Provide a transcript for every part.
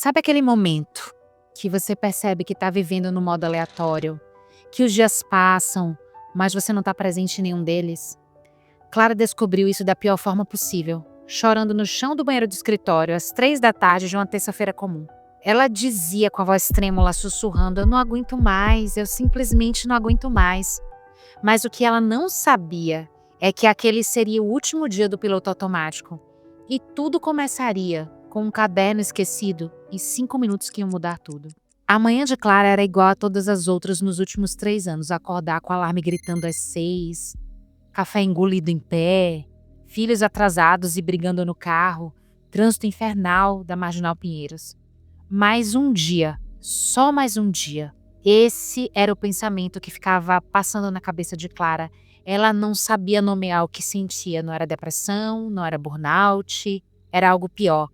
Sabe aquele momento que você percebe que está vivendo no modo aleatório, que os dias passam, mas você não está presente em nenhum deles? Clara descobriu isso da pior forma possível, chorando no chão do banheiro do escritório às 3 da tarde de uma terça-feira comum. Ela dizia com a voz trêmula, sussurrando: "Eu não aguento mais, eu simplesmente não aguento mais." Mas o que ela não sabia é que aquele seria o último dia do piloto automático. E tudo começaria com um caderno esquecido e 5 minutos que iam mudar tudo. A manhã de Clara era igual a todas as outras nos últimos 3 anos. Acordar com o alarme gritando às 6, café engolido em pé, filhos atrasados e brigando no carro, trânsito infernal da Marginal Pinheiros. Mais um dia, só mais um dia. Esse era o pensamento que ficava passando na cabeça de Clara. Ela não sabia nomear o que sentia. Não era depressão, não era burnout, era algo pior.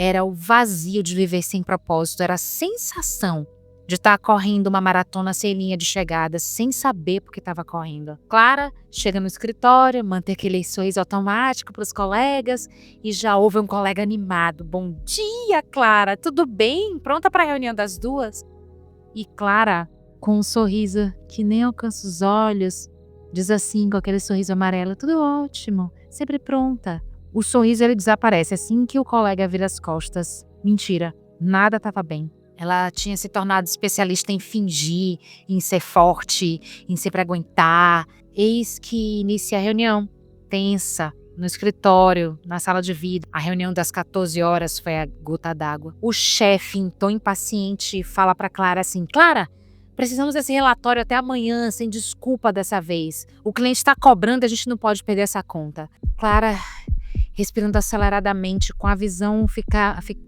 Era o vazio de viver sem propósito, era a sensação de estar correndo uma maratona sem linha de chegada, sem saber por que estava correndo. Clara chega no escritório, mantém aquele sorriso automático para os colegas e já ouve um colega animado: "Bom dia, Clara, tudo bem? Pronta para a reunião das 2?" E Clara, com um sorriso que nem alcança os olhos, diz assim, com aquele sorriso amarelo: "Tudo ótimo, sempre pronta." O sorriso ele desaparece assim que o colega vira as costas. Mentira, nada estava bem. Ela tinha se tornado especialista em fingir, em ser forte, em sempre aguentar. Eis que inicia a reunião, tensa, no escritório, na sala de vidro. A reunião das 14 horas foi a gota d'água. O chefe, em tom impaciente, fala para Clara assim: "Clara, precisamos desse relatório até amanhã, sem desculpa dessa vez. O cliente está cobrando, a gente não pode perder essa conta." Clara, respirando aceleradamente, com a visão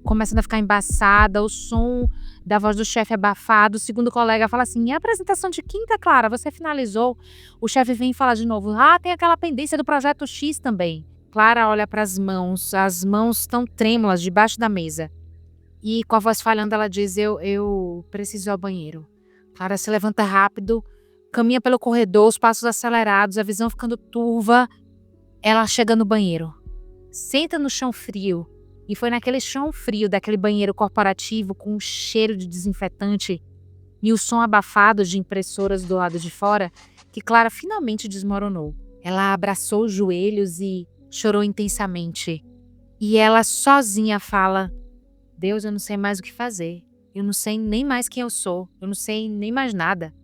começando a ficar embaçada, o som da voz do chefe abafado. O segundo colega fala assim: "E a apresentação de quinta, Clara, você finalizou?" O chefe vem e fala de novo: "Ah, tem aquela pendência do projeto X também." Clara olha para as mãos estão trêmulas debaixo da mesa. E com a voz falhando ela diz: Eu preciso ir ao banheiro." Clara se levanta rápido, caminha pelo corredor, os passos acelerados, a visão ficando turva. Ela chega no banheiro, senta no chão frio, e foi naquele chão frio daquele banheiro corporativo com um cheiro de desinfetante e o som abafado de impressoras do lado de fora que Clara finalmente desmoronou. Ela abraçou os joelhos e chorou intensamente. E ela sozinha fala: "Deus, eu não sei mais o que fazer. Eu não sei nem mais quem eu sou. Eu não sei nem mais nada."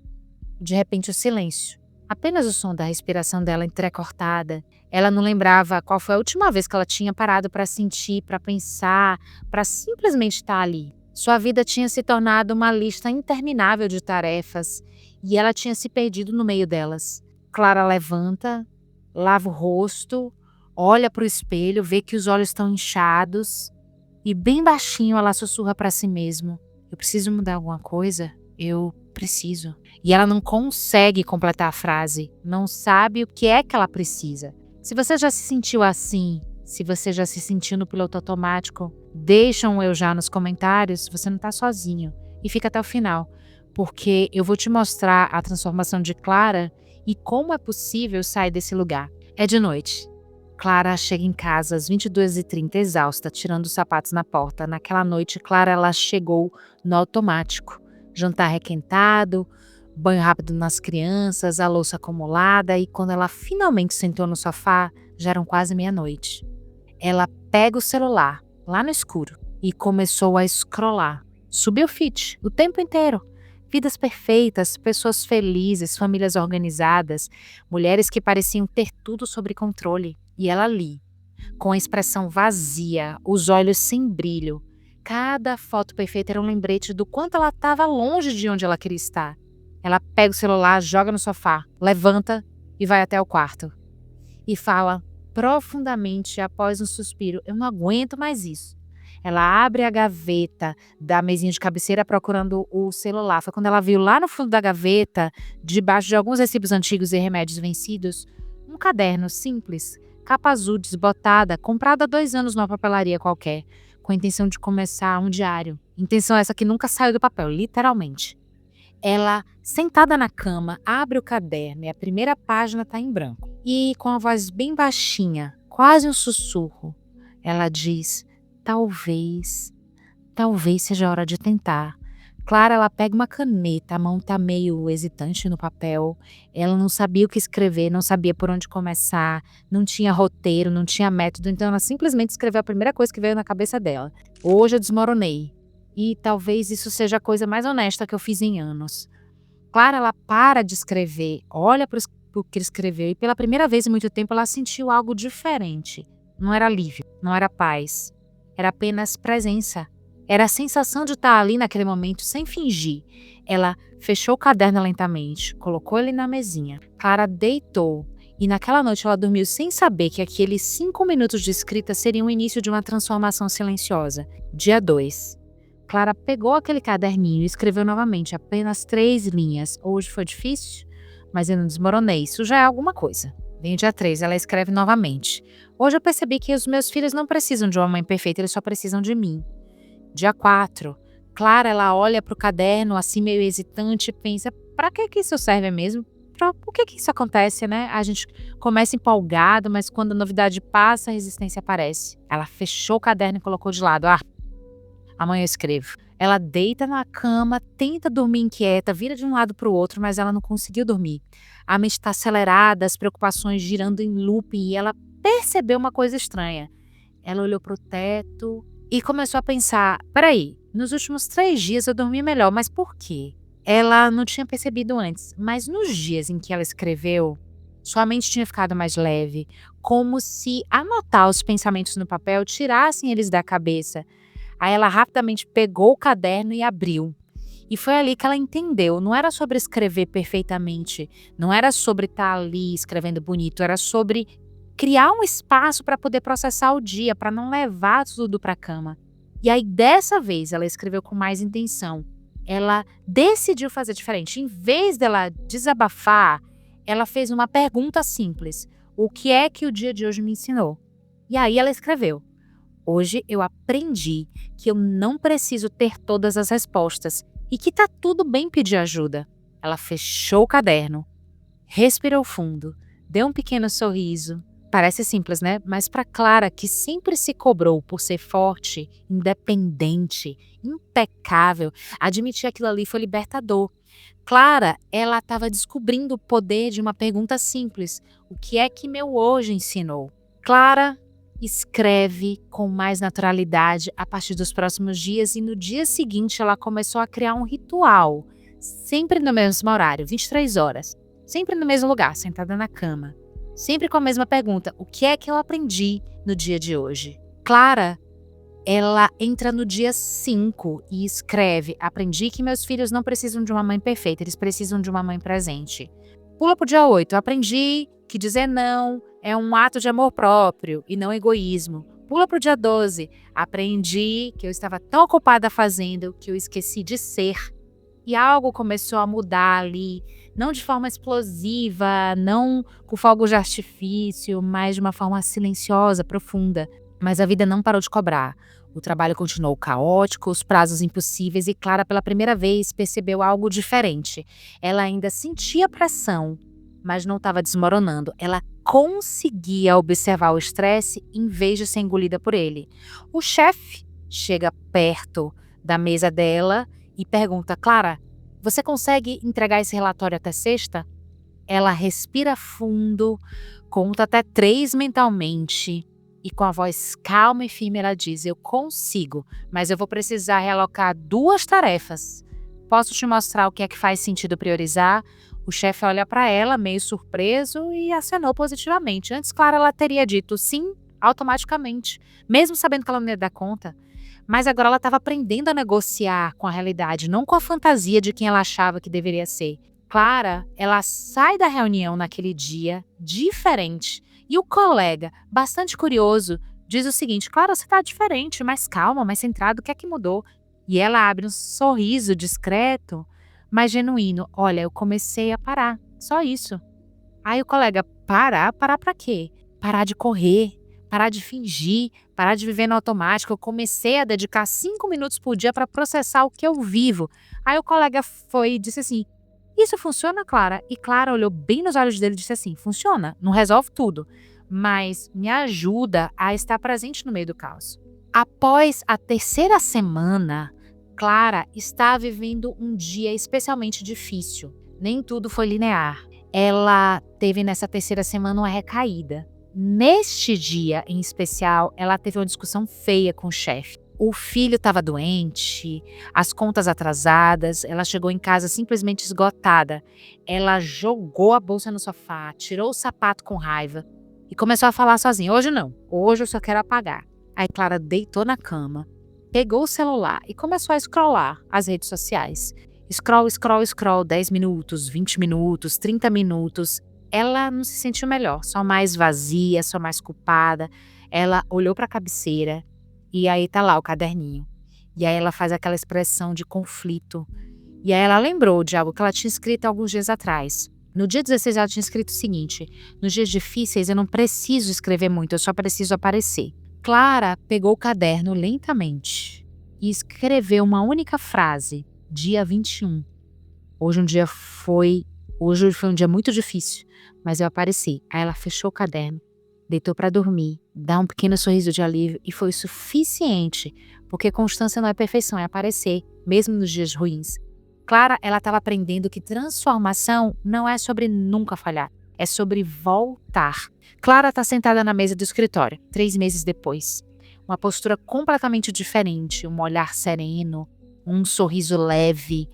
De repente o silêncio. Apenas o som da respiração dela entrecortada. Ela não lembrava qual foi a última vez que ela tinha parado para sentir, para pensar, para simplesmente estar ali. Sua vida tinha se tornado uma lista interminável de tarefas e ela tinha se perdido no meio delas. Clara levanta, lava o rosto, olha para o espelho, vê que os olhos estão inchados e bem baixinho ela sussurra para si mesma: "Eu preciso mudar alguma coisa? Eu preciso." E ela não consegue completar a frase, não sabe o que é que ela precisa. Se você já se sentiu assim, se você já se sentiu no piloto automático, deixa um "eu já" nos comentários, você não está sozinho. E fica até o final, porque eu vou te mostrar a transformação de Clara e como é possível sair desse lugar. É de noite. Clara chega em casa às 22h30, exausta, tirando os sapatos na porta. Naquela noite, Clara ela chegou no automático. Jantar requentado, banho rápido nas crianças, a louça acumulada, e quando ela finalmente sentou no sofá, já eram quase meia-noite. Ela pega o celular, lá no escuro, e começou a scrollar. Subiu o feed, o tempo inteiro. Vidas perfeitas, pessoas felizes, famílias organizadas, mulheres que pareciam ter tudo sob controle. E ela ali, com a expressão vazia, os olhos sem brilho. Cada foto perfeita era um lembrete do quanto ela estava longe de onde ela queria estar. Ela pega o celular, joga no sofá, levanta e vai até o quarto. E fala profundamente, após um suspiro: "Eu não aguento mais isso." Ela abre a gaveta da mesinha de cabeceira procurando o celular. Foi quando ela viu lá no fundo da gaveta, debaixo de alguns recibos antigos e remédios vencidos, um caderno simples, capa azul desbotada, comprado há 2 anos numa papelaria qualquer, com a intenção de começar um diário. Intenção essa que nunca saiu do papel, literalmente. Ela, sentada na cama, abre o caderno e a primeira página está em branco. E com a voz bem baixinha, quase um sussurro, ela diz: "Talvez, talvez seja a hora de tentar. Clara, ela pega uma caneta, a mão tá meio hesitante no papel, ela não sabia o que escrever, não sabia por onde começar, não tinha roteiro, não tinha método, então ela simplesmente escreveu a primeira coisa que veio na cabeça dela. Hoje eu desmoronei. E talvez isso seja a coisa mais honesta que eu fiz em anos. Clara, ela para de escrever, olha para o que ele escreveu e pela primeira vez em muito tempo ela sentiu algo diferente. Não era alívio, não era paz, era apenas presença. Era a sensação de estar ali naquele momento sem fingir. Ela fechou o caderno lentamente, colocou ele na mesinha. Clara deitou e naquela noite ela dormiu sem saber que aqueles 5 minutos de escrita seriam o início de uma transformação silenciosa. Dia 2. Clara pegou aquele caderninho e escreveu novamente apenas 3 linhas. Hoje foi difícil, mas eu não desmoronei. Isso já é alguma coisa. Vem dia 3, ela escreve novamente. Hoje eu percebi que os meus filhos não precisam de uma mãe perfeita, eles só precisam de mim. Dia 4, Clara, ela olha para o caderno assim meio hesitante e pensa, para que isso serve mesmo? Por que isso acontece, né? A gente começa empolgado, mas quando a novidade passa, a resistência aparece. Ela fechou o caderno e colocou de lado. Amanhã eu escrevo. Ela deita na cama, tenta dormir inquieta, vira de um lado para o outro, mas ela não conseguiu dormir. A mente está acelerada, as preocupações girando em looping e ela percebeu uma coisa estranha. Ela olhou para o teto e começou a pensar, peraí, nos últimos 3 dias eu dormi melhor, mas por quê? Ela não tinha percebido antes, mas nos dias em que ela escreveu, sua mente tinha ficado mais leve, como se anotar os pensamentos no papel tirassem eles da cabeça. Aí ela rapidamente pegou o caderno e abriu. E foi ali que ela entendeu, não era sobre escrever perfeitamente, não era sobre estar ali escrevendo bonito, era sobre criar um espaço para poder processar o dia, para não levar tudo para a cama. E aí dessa vez ela escreveu com mais intenção. Ela decidiu fazer diferente. Em vez dela desabafar, ela fez uma pergunta simples. O que é que o dia de hoje me ensinou? E aí ela escreveu. Hoje eu aprendi que eu não preciso ter todas as respostas e que tá tudo bem pedir ajuda. Ela fechou o caderno, respirou fundo, deu um pequeno sorriso. Parece simples, né? Mas para Clara, que sempre se cobrou por ser forte, independente, impecável, admitir aquilo ali foi libertador. Clara, ela estava descobrindo o poder de uma pergunta simples. O que é que meu hoje ensinou? Clara escreve com mais naturalidade a partir dos próximos dias e no dia seguinte ela começou a criar um ritual, sempre no mesmo horário, 23 horas, sempre no mesmo lugar, sentada na cama, sempre com a mesma pergunta, o que é que eu aprendi no dia de hoje? Clara, ela entra no dia 5 e escreve, aprendi que meus filhos não precisam de uma mãe perfeita, eles precisam de uma mãe presente. Pula pro dia 8, aprendi que dizer não é um ato de amor próprio e não egoísmo. Pula pro dia 12. Aprendi que eu estava tão ocupada fazendo que eu esqueci de ser. E algo começou a mudar ali, não de forma explosiva, não com fogos de artifício, mas de uma forma silenciosa, profunda. Mas a vida não parou de cobrar. O trabalho continuou caótico, os prazos impossíveis e Clara, pela primeira vez, percebeu algo diferente. Ela ainda sentia pressão, mas não estava desmoronando. Ela conseguia observar o estresse em vez de ser engolida por ele. O chefe chega perto da mesa dela e pergunta, Clara, você consegue entregar esse relatório até sexta? Ela respira fundo, conta até 3 mentalmente e com a voz calma e firme ela diz, eu consigo, mas eu vou precisar realocar 2 tarefas. Posso te mostrar o que é que faz sentido priorizar? O chefe olha para ela, meio surpreso, e acenou positivamente. Antes, Clara, ela teria dito sim, automaticamente, mesmo sabendo que ela não ia dar conta. Mas agora ela estava aprendendo a negociar com a realidade, não com a fantasia de quem ela achava que deveria ser. Clara, ela sai da reunião naquele dia diferente. E o colega, bastante curioso, diz o seguinte, Clara, você está diferente, mais calma, mais centrada, o que é que mudou? E ela abre um sorriso discreto, mas genuíno. Olha, eu comecei a parar, só isso. Aí o colega, parar? Parar pra quê? Parar de correr, parar de fingir, parar de viver no automático. Eu comecei a dedicar 5 minutos por dia para processar o que eu vivo. Aí o colega foi e disse assim, isso funciona, Clara? E Clara olhou bem nos olhos dele e disse assim, funciona, não resolve tudo, mas me ajuda a estar presente no meio do caos. Após a terceira semana, Clara está vivendo um dia especialmente difícil. Nem tudo foi linear. Ela teve nessa terceira semana uma recaída. Neste dia em especial, ela teve uma discussão feia com o chefe. O filho estava doente, as contas atrasadas, ela chegou em casa simplesmente esgotada. Ela jogou a bolsa no sofá, tirou o sapato com raiva e começou a falar sozinha: hoje não, hoje eu só quero apagar. Aí Clara deitou na cama, pegou o celular e começou a scrollar as redes sociais. Scroll, scroll, scroll, 10 minutos, 20 minutos, 30 minutos. Ela não se sentiu melhor, só mais vazia, só mais culpada. Ela olhou para a cabeceira e aí tá lá o caderninho. E aí ela faz aquela expressão de conflito. E aí ela lembrou de algo que ela tinha escrito alguns dias atrás. No dia 16 ela tinha escrito o seguinte: nos dias difíceis eu não preciso escrever muito, eu só preciso aparecer. Clara pegou o caderno lentamente e escreveu uma única frase: dia 21. Hoje foi um dia muito difícil, mas eu apareci. Aí ela fechou o caderno, deitou para dormir, dá um pequeno sorriso de alívio e foi o suficiente, porque constância não é perfeição, é aparecer, mesmo nos dias ruins. Clara, ela estava aprendendo que transformação não é sobre nunca falhar, é sobre voltar. Clara está sentada na mesa do escritório, 3 meses depois. Uma postura completamente diferente, um olhar sereno, um sorriso leve.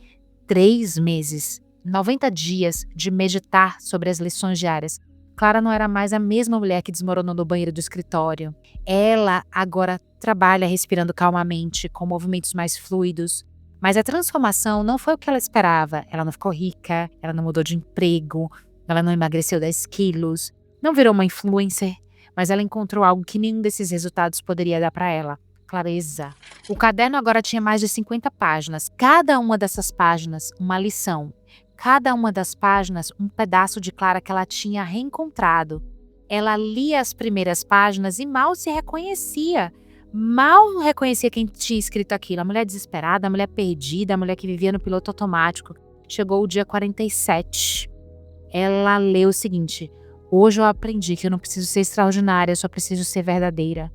3 meses, 90 dias de meditar sobre as lições diárias. Clara não era mais a mesma mulher que desmoronou no banheiro do escritório. Ela agora trabalha respirando calmamente, com movimentos mais fluidos. Mas a transformação não foi o que ela esperava. Ela não ficou rica, ela não mudou de emprego, ela não emagreceu 10 quilos, não virou uma influencer, mas ela encontrou algo que nenhum desses resultados poderia dar para ela: clareza. O caderno agora tinha mais de 50 páginas. Cada uma dessas páginas, uma lição. Cada uma das páginas, um pedaço de Clara que ela tinha reencontrado. Ela lia as primeiras páginas e mal se reconhecia. Mal reconhecia quem tinha escrito aquilo. A mulher desesperada, a mulher perdida, a mulher que vivia no piloto automático. Chegou o dia 47. Ela leu o seguinte: hoje eu aprendi que eu não preciso ser extraordinária, eu só preciso ser verdadeira.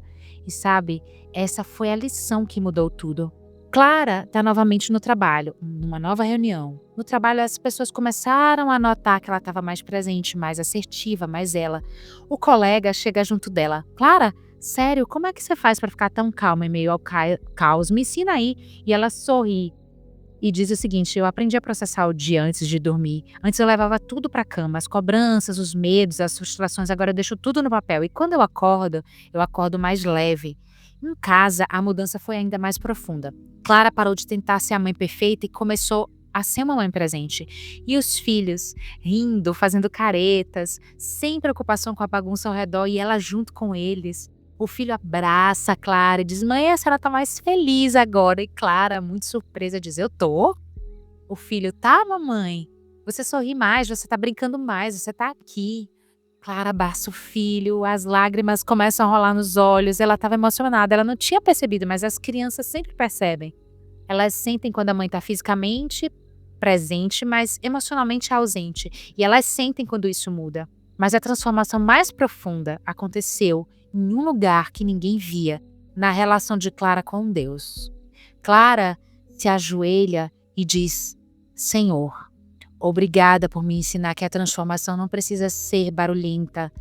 E sabe, essa foi a lição que mudou tudo. Clara está novamente no trabalho, numa nova reunião. No trabalho, as pessoas começaram a notar que ela estava mais presente, mais assertiva, mais ela. O colega chega junto dela: Clara, sério, como é que você faz para ficar tão calma em meio ao caos? Me ensina aí. E ela sorri e diz o seguinte: eu aprendi a processar o dia antes de dormir. Antes eu levava tudo para a cama, as cobranças, os medos, as frustrações. Agora eu deixo tudo no papel. E quando eu acordo mais leve. Em casa, a mudança foi ainda mais profunda. Clara parou de tentar ser a mãe perfeita e começou a ser uma mãe presente. E os filhos, rindo, fazendo caretas, sem preocupação com a bagunça ao redor e ela junto com eles. O filho abraça a Clara e diz: mãe, a senhora tá mais feliz agora. E Clara, muito surpresa, diz: eu tô. O filho: tá, mamãe? Você sorri mais, você tá brincando mais, você tá aqui. Clara abraça o filho, as lágrimas começam a rolar nos olhos. Ela estava emocionada, ela não tinha percebido, mas as crianças sempre percebem. Elas sentem quando a mãe está fisicamente presente, mas emocionalmente ausente. E elas sentem quando isso muda. Mas a transformação mais profunda aconteceu em um lugar que ninguém via, na relação de Clara com Deus. Clara se ajoelha e diz: Senhor, obrigada por me ensinar que a transformação não precisa ser barulhenta.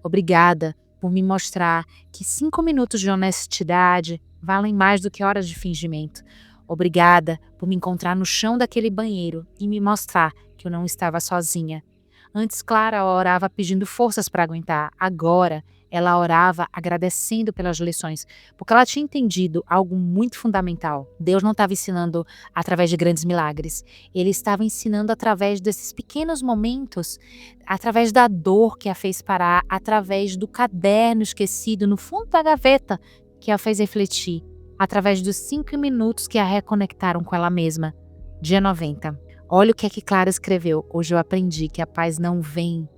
Obrigada por me mostrar que 5 minutos de honestidade valem mais do que horas de fingimento. Obrigada por me encontrar no chão daquele banheiro e me mostrar que eu não estava sozinha. Antes, Clara orava pedindo forças para aguentar. Agora, ela orava agradecendo pelas lições, porque ela tinha entendido algo muito fundamental. Deus não estava ensinando através de grandes milagres. Ele estava ensinando através desses pequenos momentos, através da dor que a fez parar, através do caderno esquecido no fundo da gaveta que a fez refletir, através dos 5 minutos que a reconectaram com ela mesma. Dia 90. Olha o que é que Clara escreveu. Hoje eu aprendi que a paz não vem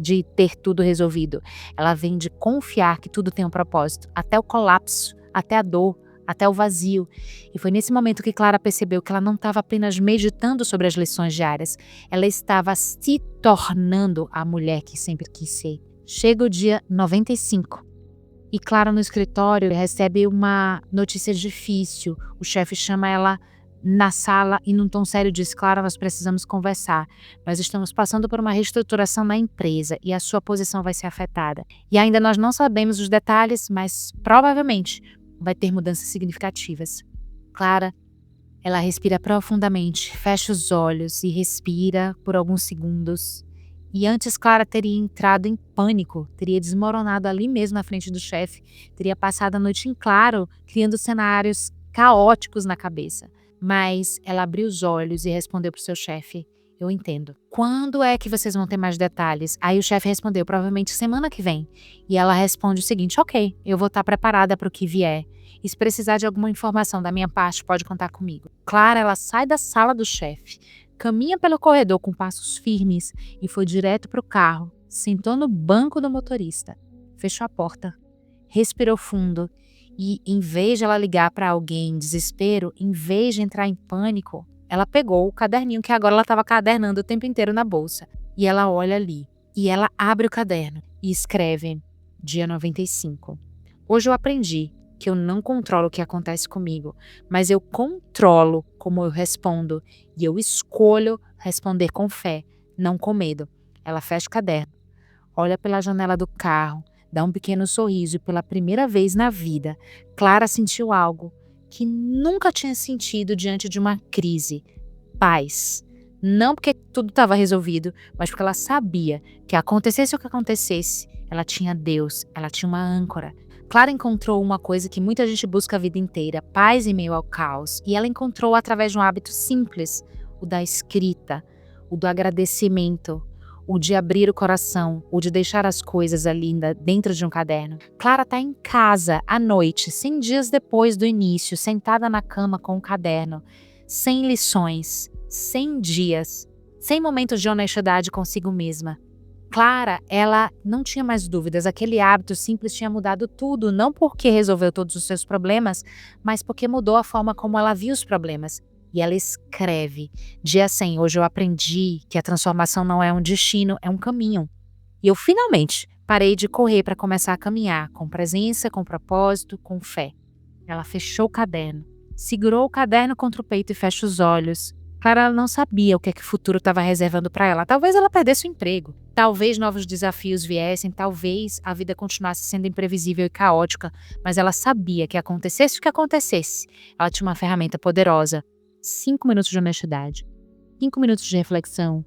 de ter tudo resolvido. Ela vem de confiar que tudo tem um propósito. Até o colapso, até a dor, até o vazio. E foi nesse momento que Clara percebeu que ela não estava apenas meditando sobre as lições diárias. Ela estava se tornando a mulher que sempre quis ser. Chega o dia 95. E Clara no escritório recebe uma notícia difícil. O chefe chama ela na sala e num tom sério diz: Clara, nós precisamos conversar. Nós estamos passando por uma reestruturação na empresa e a sua posição vai ser afetada. E ainda nós não sabemos os detalhes, mas provavelmente vai ter mudanças significativas. Clara, ela respira profundamente, fecha os olhos e respira por alguns segundos. E antes Clara teria entrado em pânico, teria desmoronado ali mesmo na frente do chefe, teria passado a noite em claro, criando cenários caóticos na cabeça. Mas ela abriu os olhos e respondeu para o seu chefe: eu entendo. Quando é que vocês vão ter mais detalhes? Aí o chefe respondeu: provavelmente semana que vem. E ela responde o seguinte: ok, eu vou estar preparada para o que vier. E se precisar de alguma informação da minha parte, pode contar comigo. Clara, ela sai da sala do chefe, caminha pelo corredor com passos firmes e foi direto para o carro. Sentou no banco do motorista, fechou a porta, respirou fundo e, em vez de ela ligar para alguém em desespero, em vez de entrar em pânico, ela pegou o caderninho que agora ela estava cadernando o tempo inteiro na bolsa. E ela olha ali. E ela abre o caderno e escreve: dia 95. Hoje eu aprendi que eu não controlo o que acontece comigo, mas eu controlo como eu respondo e eu escolho responder com fé, não com medo. Ela fecha o caderno, olha pela janela do carro, dá um pequeno sorriso e pela primeira vez na vida, Clara sentiu algo que nunca tinha sentido diante de uma crise: paz. Não porque tudo estava resolvido, mas porque ela sabia que acontecesse o que acontecesse, ela tinha Deus, ela tinha uma âncora. Clara encontrou uma coisa que muita gente busca a vida inteira: paz em meio ao caos. E ela encontrou através de um hábito simples: o da escrita, o do agradecimento, o de abrir o coração, o de deixar as coisas ali dentro de um caderno. Clara está em casa à noite, 100 dias depois do início, sentada na cama com um caderno, sem lições, 100 dias, sem momentos de honestidade consigo mesma. Clara, ela não tinha mais dúvidas, aquele hábito simples tinha mudado tudo, não porque resolveu todos os seus problemas, mas porque mudou a forma como ela via os problemas. E ela escreve: dia 100, hoje eu aprendi que a transformação não é um destino, é um caminho. E eu finalmente parei de correr para começar a caminhar, com presença, com propósito, com fé. Ela fechou o caderno, segurou o caderno contra o peito e fecha os olhos. Clara, ela não sabia o que o futuro estava reservando para ela. Talvez ela perdesse o emprego. Talvez novos desafios viessem. Talvez a vida continuasse sendo imprevisível e caótica. Mas ela sabia que acontecesse o que acontecesse, ela tinha uma ferramenta poderosa: 5 minutos de honestidade, 5 minutos de reflexão,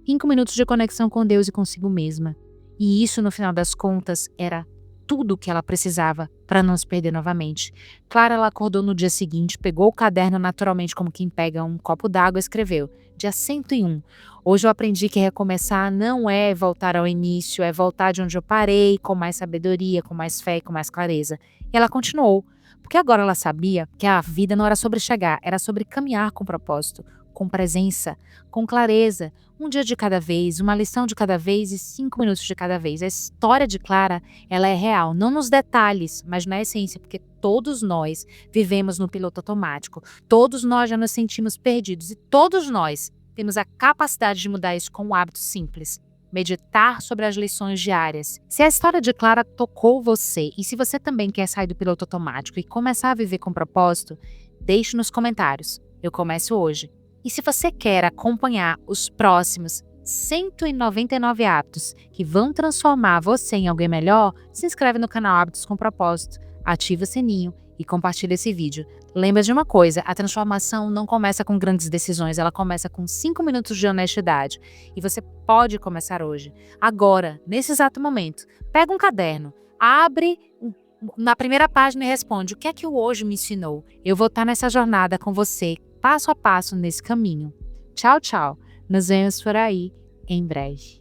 5 minutos de conexão com Deus e consigo mesma. E isso, no final das contas, era tudo o que ela precisava para não se perder novamente. Clara, ela acordou no dia seguinte, pegou o caderno naturalmente como quem pega um copo d'água e escreveu: dia 101. Hoje eu aprendi que recomeçar não é voltar ao início, é voltar de onde eu parei, com mais sabedoria, com mais fé e com mais clareza. E ela continuou, porque agora ela sabia que a vida não era sobre chegar, era sobre caminhar com propósito, com presença, com clareza, um dia de cada vez, uma lição de cada vez e 5 minutos de cada vez. A história de Clara, ela é real, não nos detalhes, mas na essência, porque todos nós vivemos no piloto automático, todos nós já nos sentimos perdidos e todos nós temos a capacidade de mudar isso com um hábito simples: meditar sobre as lições diárias. Se a história de Clara tocou você e se você também quer sair do piloto automático e começar a viver com propósito, deixe nos comentários. Eu começo hoje. E se você quer acompanhar os próximos 199 hábitos que vão transformar você em alguém melhor, se inscreve no canal Hábitos com Propósito, ativa o sininho e compartilha esse vídeo. Lembra de uma coisa: a transformação não começa com grandes decisões, ela começa com 5 minutos de honestidade. E você pode começar hoje, agora, nesse exato momento. Pega um caderno, abre na primeira página e responde: o que é que o hoje me ensinou? Eu vou estar nessa jornada com você, passo a passo nesse caminho. Tchau, tchau. Nos vemos por aí em breve.